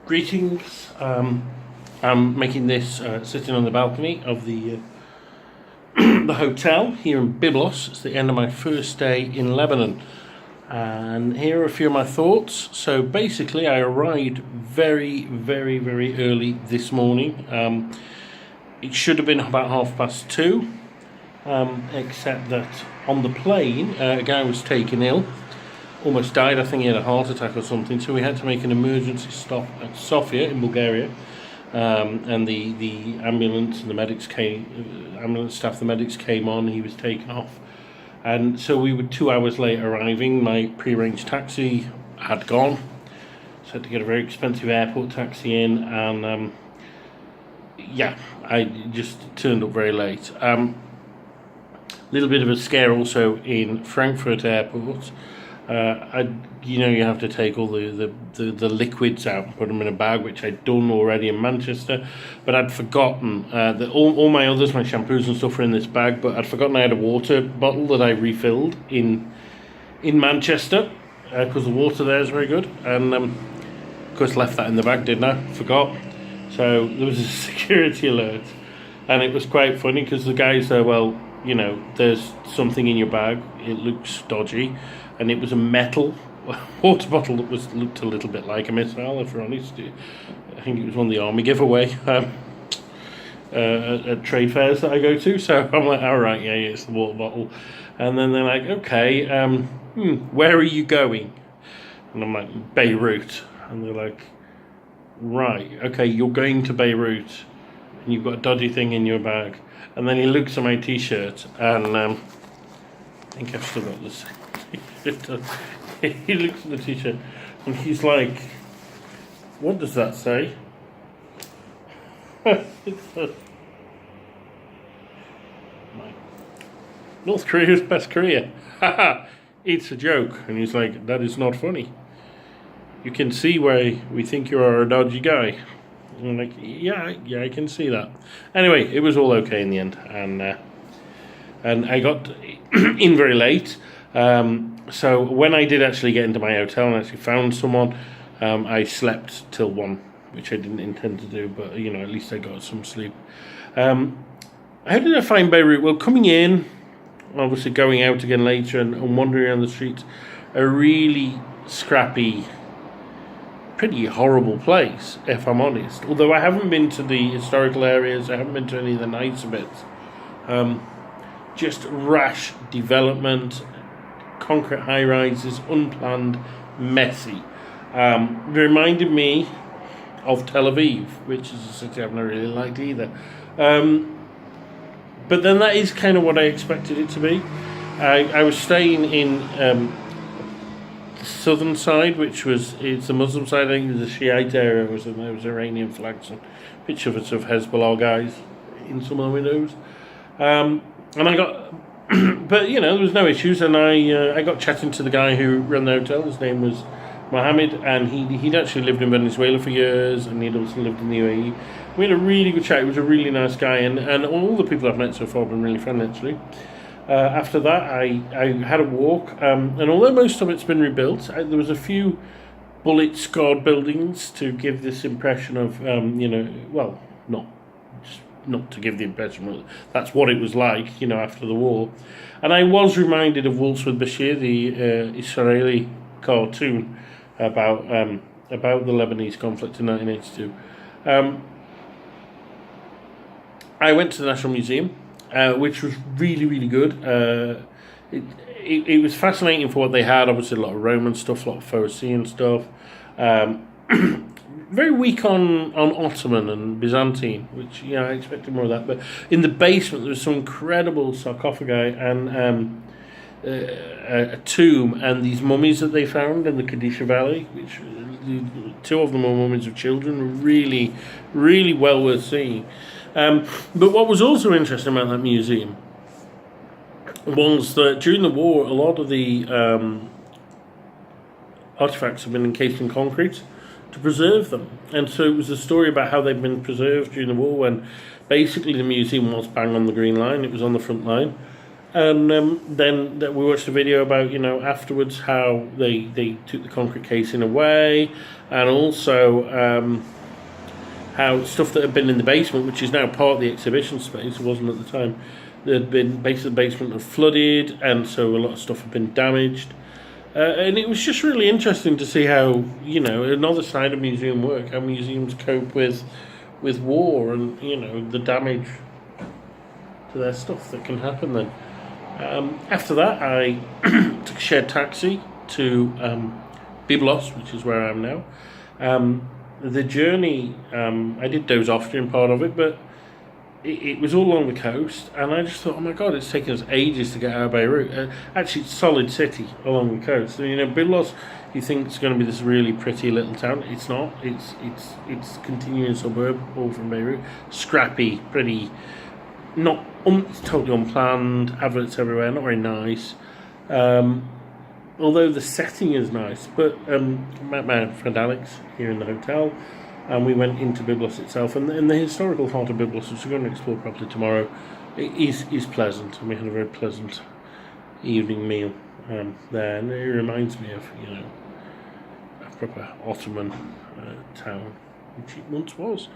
Greetings. I'm making this sitting on the balcony of the the hotel here in Byblos. It's the end of my first day in Lebanon, and here are a few of my thoughts. So basically, I arrived very early this morning. It should have been about 2:30, except that on the plane, a guy was taken ill. Almost died. I think he had a heart attack or something, so we had to make an emergency stop at Sofia in Bulgaria, and the ambulance and the medics came, ambulance staff, the medics came on. He was taken off, and so we were 2 hours late arriving. My pre-arranged taxi had gone, so I had to get a very expensive airport taxi in, and yeah, I just turned up very late. Little bit of a scare also in Frankfurt airport. You have to take all the liquids out and put them in a bag, which I'd done already in Manchester, but I'd forgotten that all my others, my shampoos and stuff, were in this bag, but I'd forgotten I had a water bottle that I refilled in Manchester, because the water there is very good, and of course left that in the bag, didn't I? Forgot. So there was a security alert, and it was quite funny because the guy said, well, there's something in your bag, it looks dodgy. And it was a metal water bottle that looked a little bit like a missile, if we're honest. I think it was one of the army giveaway at trade fairs that I go to. So I'm like, all right, yeah, it's the water bottle. And then they're like, okay, where are you going? And I'm like, Beirut. And they're like, right, okay, you're going to Beirut, and you've got a dodgy thing in your bag. And then he looks at my T-shirt, and I think I've still got this. He looks at the T-shirt and he's like, what does that say? North Korea's best Korea. It's a joke. And he's like, that is not funny. You can see why we think you are a dodgy guy. And I'm like, yeah, I can see that. Anyway, it was all okay in the end, and I got in very late. So when I did actually get into my hotel and actually found someone, I slept till 1, which I didn't intend to do, but at least I got some sleep. How did I find Beirut? Well, coming in, obviously going out again later and wandering around the streets, a really scrappy, pretty horrible place, if I'm honest. Although I haven't been to the historical areas, I haven't been to any of the nicer bits. Just rash development, concrete high-rises, unplanned, messy. It reminded me of Tel Aviv, which is a city I've not really liked either. But then that is kind of what I expected it to be. I was staying in the southern side, it's the Muslim side. I think it was a Shiite area. There was Iranian flags and pictures of Hezbollah guys in some of the windows. And I got... but there was no issues, and I got chatting to the guy who ran the hotel. His name was Mohammed, and he'd actually lived in Venezuela for years, and he'd also lived in the UAE. We had a really good chat. He was a really nice guy, and all the people I've met so far have been really friendly, actually. After that, I had a walk, and although most of it's been rebuilt, there was a few bullet-scarred buildings to give this impression of, not to give the impression that that's what it was like, after the war. And I was reminded of Waltz with Bashir, the Israeli cartoon about the Lebanese conflict in 1982. I went to the National Museum, which was really good. It was fascinating for what they had. Obviously, a lot of Roman stuff, a lot of Phoenician stuff. Very weak on Ottoman and Byzantine, which I expected more of that. But in the basement, there was some incredible sarcophagi and a tomb, and these mummies that they found in the Kadisha Valley, which 2 of them were mummies of children, really well worth seeing. But what was also interesting about that museum was that during the war, a lot of the artifacts have been encased in concrete to preserve them. And so it was a story about how they've been preserved during the war, when basically the museum was bang on the Green Line. It was on the front line. And then we watched a video about, you know, afterwards how they took the concrete casing away, and also how stuff that had been in the basement, which is now part of the exhibition space, it wasn't at the time, there had been, basically the basement had flooded, and so a lot of stuff had been damaged. And it was just really interesting to see how, you know, another side of museum work, how museums cope with war and, you know, the damage to their stuff that can happen then. After that, I took a shared taxi to Byblos, which is where I am now. The journey, I did doze off during part of it, but it was all along the coast, and I just thought, oh my god, it's taken us ages to get out of Beirut. Actually, it's a solid city along the coast. And, you know, Byblos, you think it's going to be this really pretty little town. It's not. It's continuing suburb all from Beirut. Scrappy, pretty, not it's totally unplanned, adverts everywhere, not very nice. Although the setting is nice, but I met my friend Alex here in the hotel, and we went into Byblos itself, and the historical heart of Byblos, which we're going to explore properly tomorrow, is pleasant, and we had a very pleasant evening meal there, and it reminds me of, you know, a proper Ottoman town, which it once was.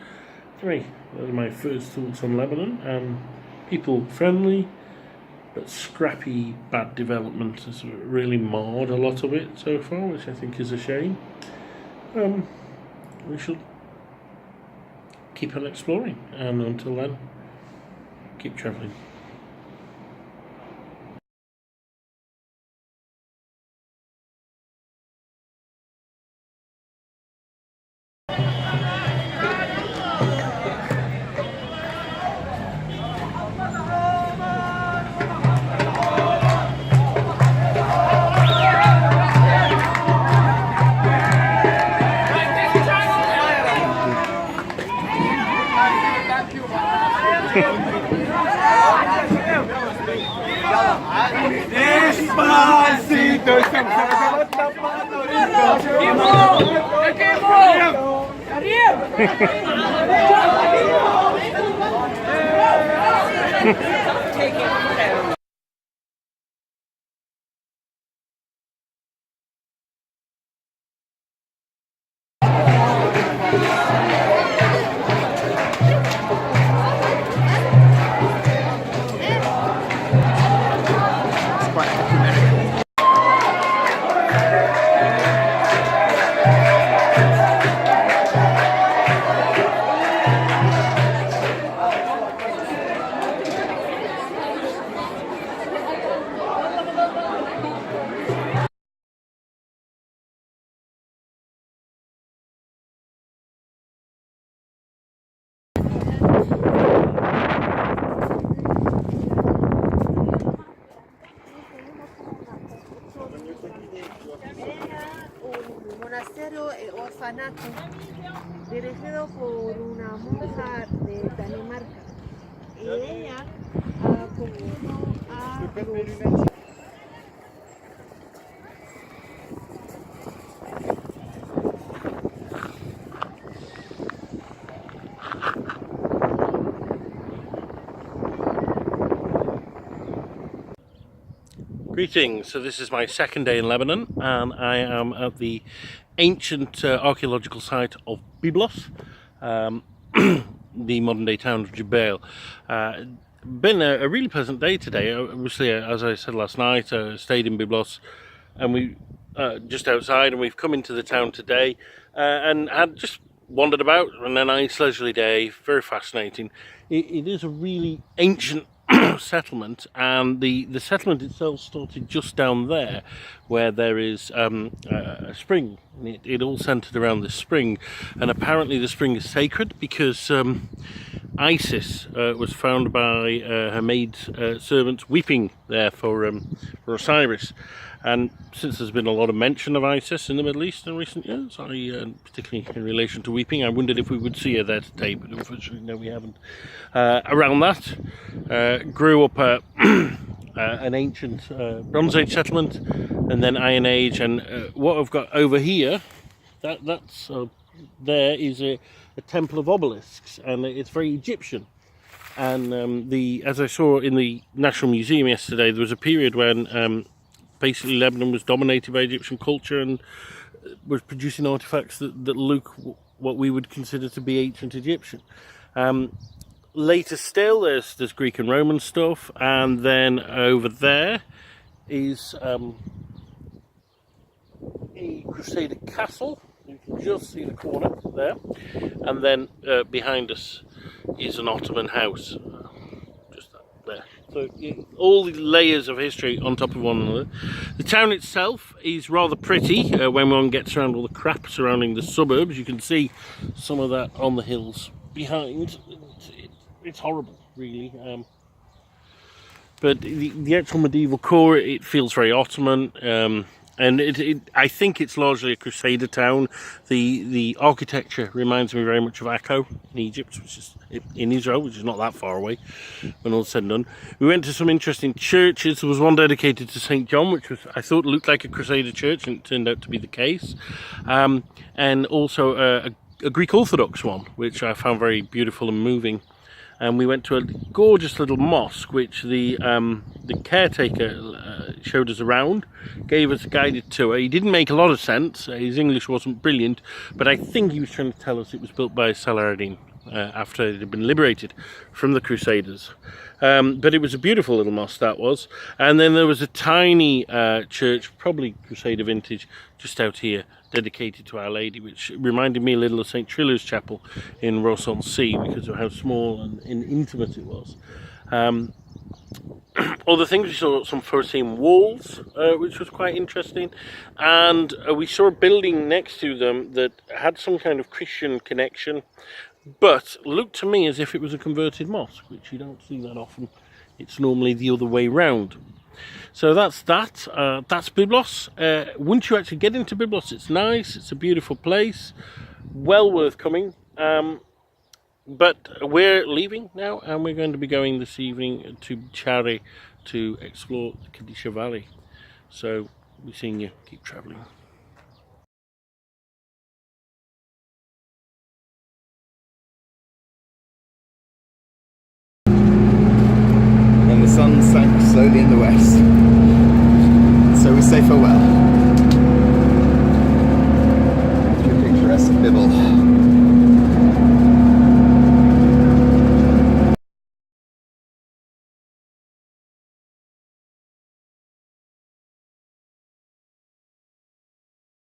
Anyway, those are my first thoughts on Lebanon. People friendly, but scrappy, bad development has really marred a lot of it so far, which I think is a shame. We shall keep on exploring, and until then, keep travelling. Despacito, un monasterio e orfanato dirigido por una monja de Dinamarca, y ella acogió a los... Greetings, so this is my second day in Lebanon, and I am at the ancient archaeological site of Byblos, the modern day town of Jubail. Been a really pleasant day today. Obviously, as I said last night, I stayed in Byblos, and we just outside, and we've come into the town today and had just wandered about, and a nice leisurely day, very fascinating. It is a really ancient settlement, and the settlement itself started just down there where there is a spring. It all centered around this spring, and apparently the spring is sacred because Isis was found by her maid servants weeping there for Osiris. And since there's been a lot of mention of Isis in the Middle East in recent years, particularly in relation to weeping, I wondered if we would see her there today, but unfortunately no, we haven't. Around that grew up an ancient Bronze Age settlement, and then Iron Age, and what I've got over here, there is a temple of obelisks, and it's very Egyptian. And as I saw in the National Museum yesterday, there was a period when basically Lebanon was dominated by Egyptian culture and was producing artifacts that look what we would consider to be ancient Egyptian. Later still, there's Greek and Roman stuff, and then over there is a Crusader castle. You can just see the corner there, and then behind us is an Ottoman house, just there. So all the layers of history on top of one another. The town itself is rather pretty when one gets around all the crap surrounding the suburbs. You can see some of that on the hills behind. It's horrible, really. But the actual medieval core, it feels very Ottoman. And I think it's largely a Crusader town. The architecture reminds me very much of Akko in Egypt, which is in Israel, which is not that far away when all's said and done. We went to some interesting churches. There was one dedicated to St. John, which I thought looked like a Crusader church, and it turned out to be the case. And also a Greek Orthodox one, which I found very beautiful and moving. And we went to a gorgeous little mosque, which the caretaker showed us around, gave us a guided tour. He didn't make a lot of sense. His English wasn't brilliant, but I think he was trying to tell us it was built by Saladin after it had been liberated from the Crusaders. But it was a beautiful little mosque, that was. And then there was a tiny church, probably Crusader vintage, just out here, dedicated to Our Lady, which reminded me a little of St. Trilla's Chapel in Ross-on-Sea because of how small and intimate it was. Other things, we saw some Phocean walls, which was quite interesting, and we saw a building next to them that had some kind of Christian connection, but looked to me as if it was a converted mosque, which you don't see that often. It's normally the other way round. So that's that. That's Byblos. Once you actually get into Byblos, it's nice. It's a beautiful place. Well worth coming. But we're leaving now, and we're going to be going this evening to Chari to explore the Kadisha Valley. So we're seeing you. Keep travelling. And the sun sank slowly in the west. So we say farewell.